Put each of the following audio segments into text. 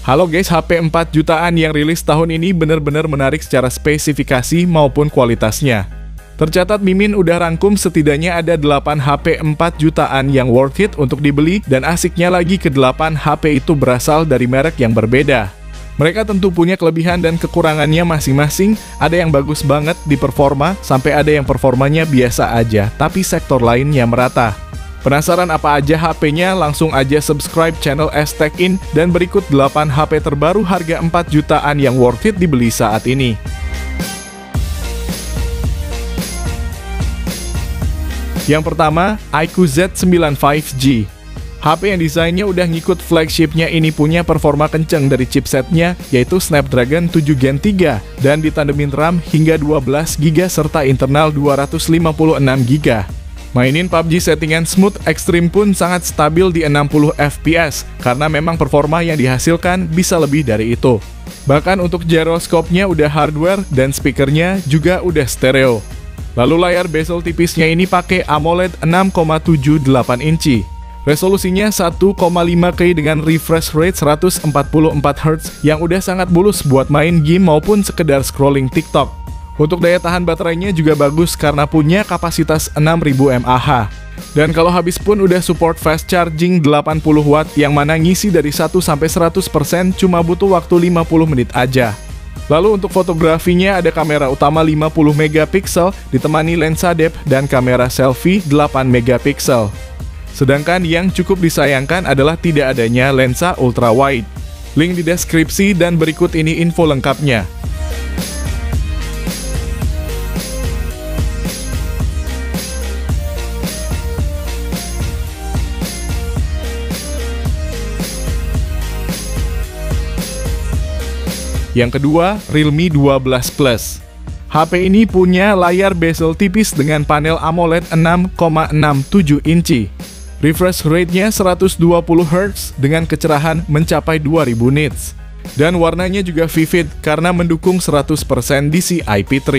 Halo guys, HP 4 jutaan yang rilis tahun ini benar-benar menarik secara spesifikasi maupun kualitasnya. Tercatat Mimin udah rangkum setidaknya ada 8 HP 4 jutaan yang worth it untuk dibeli, dan asiknya lagi ke-8 HP itu berasal dari merek yang berbeda. Mereka tentu punya kelebihan dan kekurangannya masing-masing, ada yang bagus banget di performa, sampai ada yang performanya biasa aja, tapi sektor lainnya merata. Penasaran apa aja HP-nya? Langsung aja subscribe channel S-Tech-In dan berikut 8 HP terbaru harga 4 jutaan yang worth it dibeli saat ini. Yang pertama, iQOO Z9 5G. HP yang desainnya udah ngikut flagshipnya ini punya performa kenceng dari chipsetnya, yaitu Snapdragon 7 Gen 3, dan ditandemin RAM hingga 12GB serta internal 256GB. Mainin PUBG settingan smooth ekstrim pun sangat stabil di 60 FPS, karena memang performa yang dihasilkan bisa lebih dari itu. Bahkan untuk gyroscope-nya udah hardware dan speakernya juga udah stereo. Lalu layar bezel tipisnya ini pakai AMOLED 6,78 inci. Resolusinya 1,5K dengan refresh rate 144Hz yang udah sangat mulus buat main game maupun sekedar scrolling TikTok. Untuk daya tahan baterainya juga bagus karena punya kapasitas 6000 mAh. Dan kalau habis pun udah support fast charging 80 watt yang mana ngisi dari 1 sampai 100% cuma butuh waktu 50 menit aja. Lalu untuk fotografinya ada kamera utama 50 megapiksel ditemani lensa depth dan kamera selfie 8 megapiksel. Sedangkan yang cukup disayangkan adalah tidak adanya lensa ultra wide. Link di deskripsi dan berikut ini info lengkapnya. Yang kedua, Realme 12 Plus. HP ini punya layar bezel tipis dengan panel AMOLED 6,67 inci. Refresh rate-nya 120Hz dengan kecerahan mencapai 2000 nits. Dan warnanya juga vivid karena mendukung 100% DCI-P3.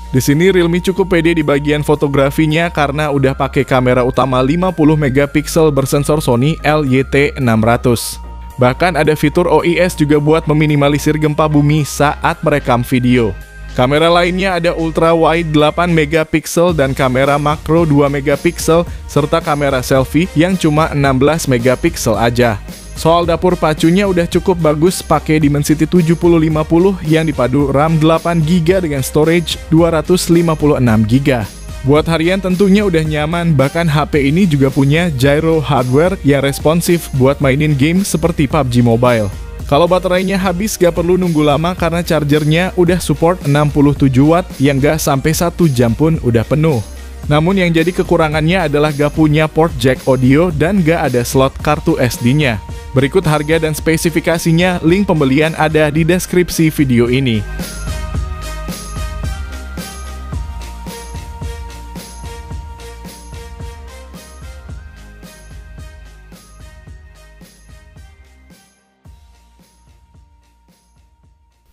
Di sini Realme cukup pede di bagian fotografinya karena udah pakai kamera utama 50 megapiksel bersensor Sony LYT600. Bahkan ada fitur OIS juga buat meminimalisir gempa bumi saat merekam video. Kamera lainnya ada ultra wide 8 megapiksel dan kamera makro 2 megapiksel serta kamera selfie yang cuma 16 megapiksel aja. Soal dapur pacunya udah cukup bagus pakai Dimensity 7050 yang dipadu RAM 8GB dengan storage 256GB. Buat harian tentunya udah nyaman, bahkan HP ini juga punya gyro hardware yang responsif buat mainin game seperti PUBG Mobile. Kalau baterainya habis gak perlu nunggu lama karena chargernya udah support 67 watt yang gak sampai 1 jam pun udah penuh. Namun yang jadi kekurangannya adalah gak punya port jack audio dan gak ada slot kartu SD-nya. Berikut harga dan spesifikasinya, link pembelian ada di deskripsi video ini.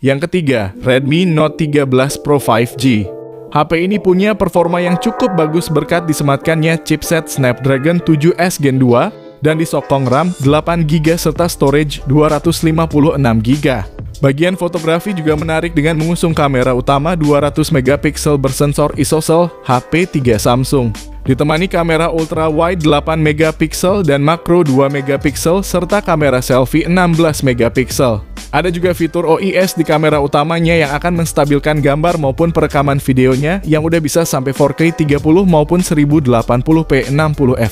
Yang ketiga, Redmi Note 13 Pro 5G. HP ini punya performa yang cukup bagus berkat disematkannya chipset Snapdragon 7S Gen 2 dan disokong RAM 8GB serta storage 256GB. Bagian fotografi juga menarik dengan mengusung kamera utama 200 megapiksel bersensor ISOCELL HP3 Samsung. Ditemani kamera ultra wide 8 megapiksel dan makro 2 megapiksel serta kamera selfie 16 megapiksel. Ada juga fitur OIS di kamera utamanya yang akan menstabilkan gambar maupun perekaman videonya yang udah bisa sampai 4K 30 maupun 1080p 60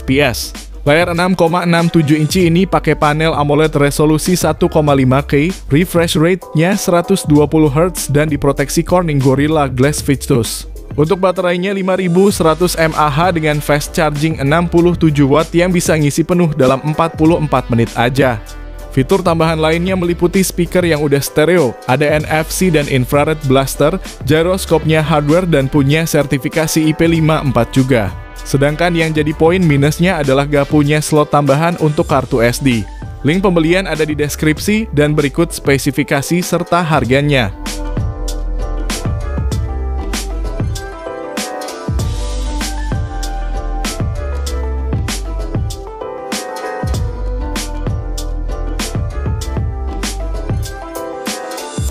fps. Layar 6,67 inci ini pakai panel AMOLED resolusi 1,5K, refresh rate-nya 120Hz dan diproteksi Corning Gorilla Glass Victus. Untuk baterainya 5100 mAh dengan fast charging 67 watt yang bisa ngisi penuh dalam 44 menit aja. Fitur tambahan lainnya meliputi speaker yang udah stereo, ada NFC dan infrared blaster, gyroscope-nya hardware dan punya sertifikasi IP54 juga. Sedangkan yang jadi poin minusnya adalah gak punya slot tambahan untuk kartu SD. Link pembelian ada di deskripsi dan berikut spesifikasi serta harganya.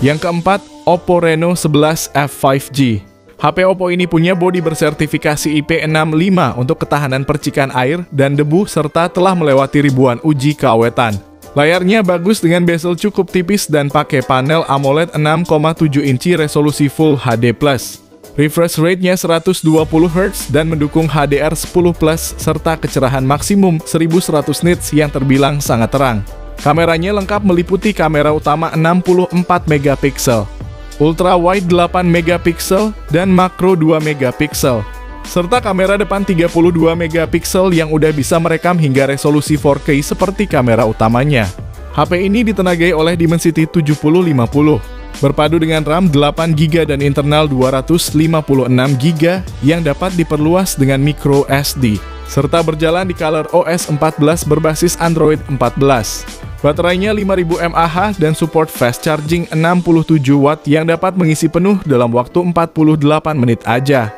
Yang keempat, Oppo Reno 11F 5G. HP Oppo ini punya bodi bersertifikasi IP65 untuk ketahanan percikan air dan debu serta telah melewati ribuan uji keawetan. Layarnya bagus dengan bezel cukup tipis dan pakai panel AMOLED 6,7 inci resolusi Full HD+. Refresh rate-nya 120 Hz dan mendukung HDR10+ serta kecerahan maksimum 1100 nits yang terbilang sangat terang. Kameranya lengkap meliputi kamera utama 64 megapiksel, ultra wide 8 megapiksel, dan makro 2 megapiksel. Serta kamera depan 32 megapiksel yang udah bisa merekam hingga resolusi 4K seperti kamera utamanya. HP ini ditenagai oleh Dimensity 7050, berpadu dengan RAM 8GB dan internal 256GB yang dapat diperluas dengan micro SD, serta berjalan di ColorOS 14 berbasis Android 14. Baterainya 5000 mAh dan support fast charging 67 Watt yang dapat mengisi penuh dalam waktu 48 menit aja.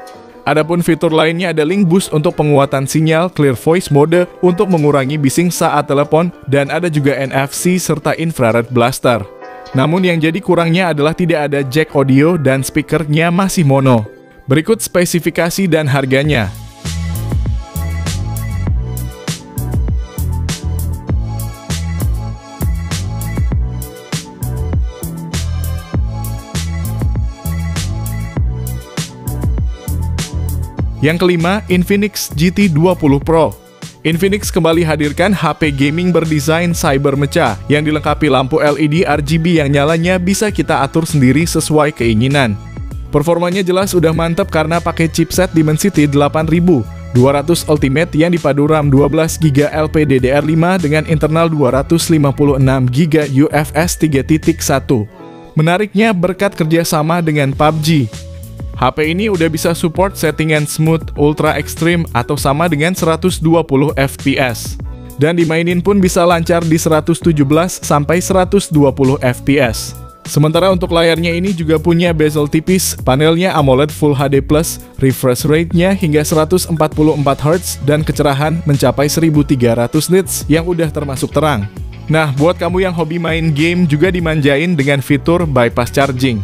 Adapun fitur lainnya ada link boost untuk penguatan sinyal, clear voice mode untuk mengurangi bising saat telepon, dan ada juga NFC serta infrared blaster. Namun yang jadi kurangnya adalah tidak ada jack audio dan speakernya masih mono. Berikut spesifikasi dan harganya. Yang kelima, Infinix GT 20 Pro. Infinix kembali hadirkan HP gaming berdesain cyber mecah yang dilengkapi lampu LED RGB yang nyalanya bisa kita atur sendiri sesuai keinginan. Performanya jelas udah mantap karena pakai chipset Dimensity 8200 Ultimate yang dipadu RAM 12GB LPDDR5 dengan internal 256GB UFS 3.1. Menariknya berkat kerjasama dengan PUBG. HP ini udah bisa support settingan smooth, ultra extreme atau sama dengan 120 fps. Dan dimainin pun bisa lancar di 117 sampai 120 fps. Sementara untuk layarnya ini juga punya bezel tipis, panelnya AMOLED Full HD+, refresh rate-nya hingga 144 Hz dan kecerahan mencapai 1300 nits yang udah termasuk terang. Nah, buat kamu yang hobi main game juga dimanjain dengan fitur bypass charging,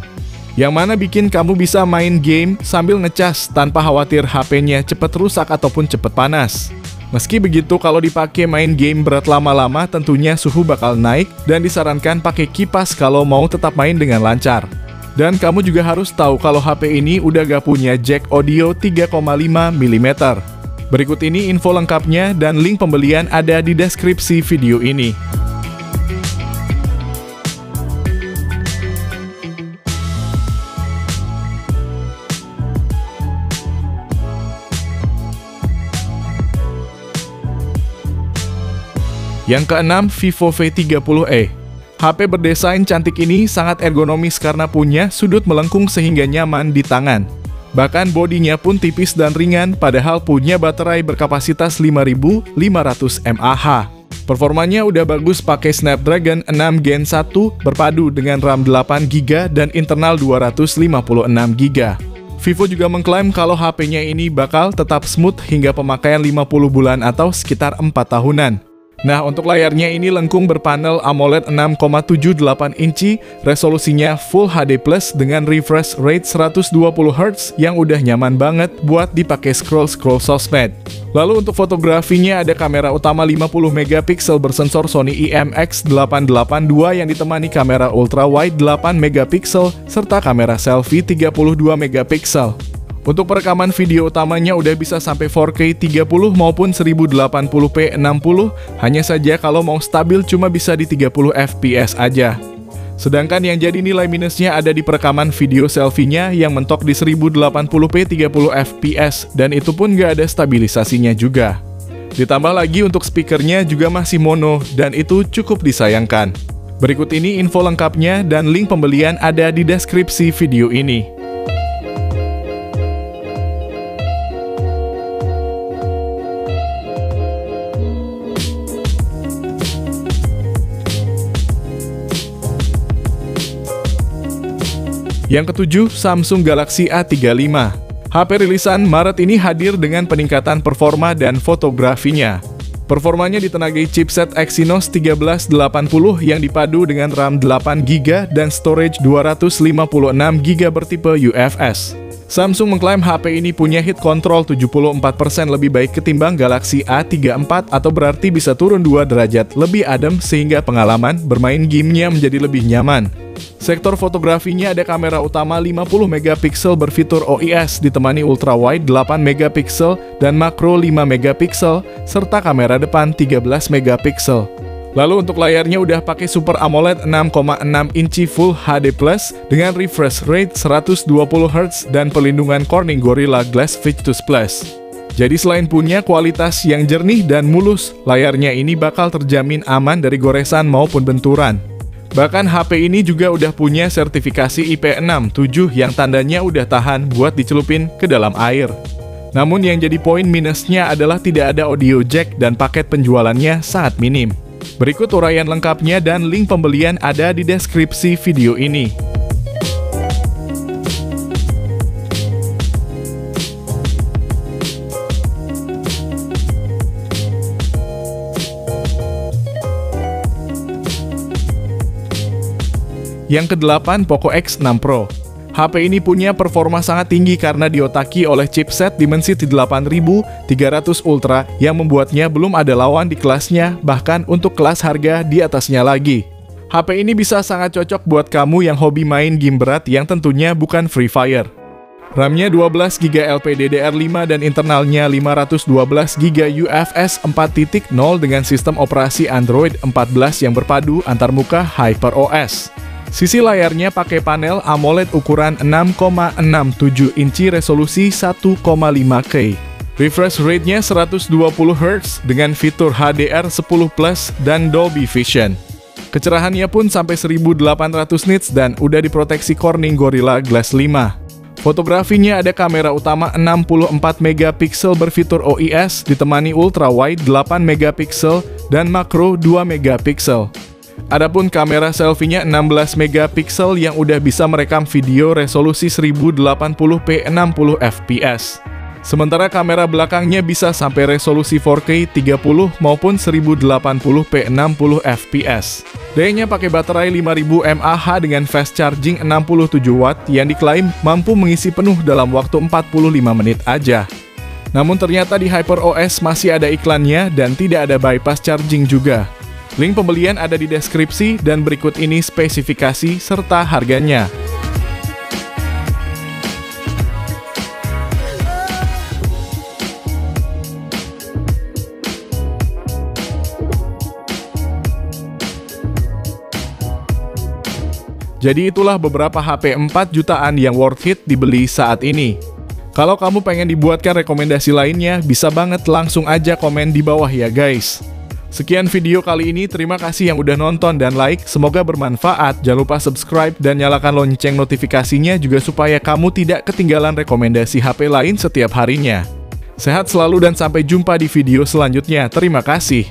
yang mana bikin kamu bisa main game sambil ngecas tanpa khawatir HP-nya cepat rusak ataupun cepat panas. Meski begitu, kalau dipakai main game berat lama-lama tentunya suhu bakal naik dan disarankan pakai kipas kalau mau tetap main dengan lancar. Dan kamu juga harus tahu kalau HP ini udah gak punya jack audio 3,5 mm. Berikut ini info lengkapnya dan link pembelian ada di deskripsi video ini. Yang keenam, Vivo V30e. HP berdesain cantik ini sangat ergonomis karena punya sudut melengkung sehingga nyaman di tangan. Bahkan bodinya pun tipis dan ringan, padahal punya baterai berkapasitas 5500 mAh. Performanya udah bagus pakai Snapdragon 6 Gen 1 berpadu dengan RAM 8GB dan internal 256GB. Vivo juga mengklaim kalau HP-nya ini bakal tetap smooth hingga pemakaian 50 bulan atau sekitar 4 tahunan. Nah, untuk layarnya ini lengkung berpanel AMOLED 6,78 inci, resolusinya Full HD+ dengan refresh rate 120 Hz yang udah nyaman banget buat dipakai scroll-scroll sosmed. Lalu untuk fotografinya ada kamera utama 50 megapiksel bersensor Sony IMX882 yang ditemani kamera ultra wide 8 megapiksel serta kamera selfie 32 megapiksel. Untuk perekaman video utamanya udah bisa sampai 4K 30 maupun 1080p 60, hanya saja kalau mau stabil cuma bisa di 30 fps aja. Sedangkan yang jadi nilai minusnya ada di perekaman video selfie-nya yang mentok di 1080p 30 fps dan itu pun gak ada stabilisasinya juga. Ditambah lagi untuk speakernya juga masih mono dan itu cukup disayangkan. Berikut ini info lengkapnya dan link pembelian ada di deskripsi video ini. Yang ketujuh, Samsung Galaxy A35. HP rilisan Maret ini hadir dengan peningkatan performa dan fotografinya. Performanya ditenagai chipset Exynos 1380 yang dipadu dengan RAM 8GB dan storage 256GB bertipe UFS. Samsung mengklaim HP ini punya heat control 74% lebih baik ketimbang Galaxy A34 atau berarti bisa turun 2 derajat lebih adem sehingga pengalaman bermain gamenya menjadi lebih nyaman. Sektor fotografinya ada kamera utama 50MP berfitur OIS ditemani ultrawide 8MP dan makro 5MP serta kamera depan 13MP. Lalu untuk layarnya udah pakai Super AMOLED 6,6 inci Full HD Plus dengan refresh rate 120Hz dan perlindungan Corning Gorilla Glass Victus Plus. Jadi selain punya kualitas yang jernih dan mulus, layarnya ini bakal terjamin aman dari goresan maupun benturan. Bahkan HP ini juga udah punya sertifikasi IP67 yang tandanya udah tahan buat dicelupin ke dalam air. Namun yang jadi poin minusnya adalah tidak ada audio jack dan paket penjualannya sangat minim. Berikut uraian lengkapnya dan link pembelian ada di deskripsi video ini. Yang ke-8, Poco X6 Pro. HP ini punya performa sangat tinggi karena diotaki oleh chipset Dimensity 8300 Ultra yang membuatnya belum ada lawan di kelasnya, bahkan untuk kelas harga di atasnya lagi. HP ini bisa sangat cocok buat kamu yang hobi main game berat yang tentunya bukan Free Fire. RAM-nya 12GB LPDDR5 dan internalnya 512GB UFS 4.0 dengan sistem operasi Android 14 yang berpadu antarmuka HyperOS. Sisi layarnya pakai panel AMOLED ukuran 6,67 inci resolusi 1,5K. Refresh rate-nya 120Hz dengan fitur HDR10+ dan Dolby Vision. Kecerahannya pun sampai 1800 nits dan udah diproteksi Corning Gorilla Glass 5. Fotografinya ada kamera utama 64MP berfitur OIS ditemani ultrawide 8MP dan makro 2MP. Adapun kamera selfie-nya 16MP yang udah bisa merekam video resolusi 1080p 60fps. Sementara kamera belakangnya bisa sampai resolusi 4K 30 maupun 1080p 60fps. Dayanya pakai baterai 5000 mAh dengan fast charging 67W yang diklaim mampu mengisi penuh dalam waktu 45 menit aja. Namun ternyata di HyperOS masih ada iklannya dan tidak ada bypass charging juga. Link pembelian ada di deskripsi dan berikut ini spesifikasi serta harganya. Jadi itulah beberapa HP 4 jutaan yang worth it dibeli saat ini. Kalau kamu pengen dibuatkan rekomendasi lainnya, bisa banget langsung aja komen di bawah ya guys. Sekian video kali ini, terima kasih yang udah nonton dan like, semoga bermanfaat. Jangan lupa subscribe dan nyalakan lonceng notifikasinya juga supaya kamu tidak ketinggalan rekomendasi HP lain setiap harinya. Sehat selalu dan sampai jumpa di video selanjutnya. Terima kasih.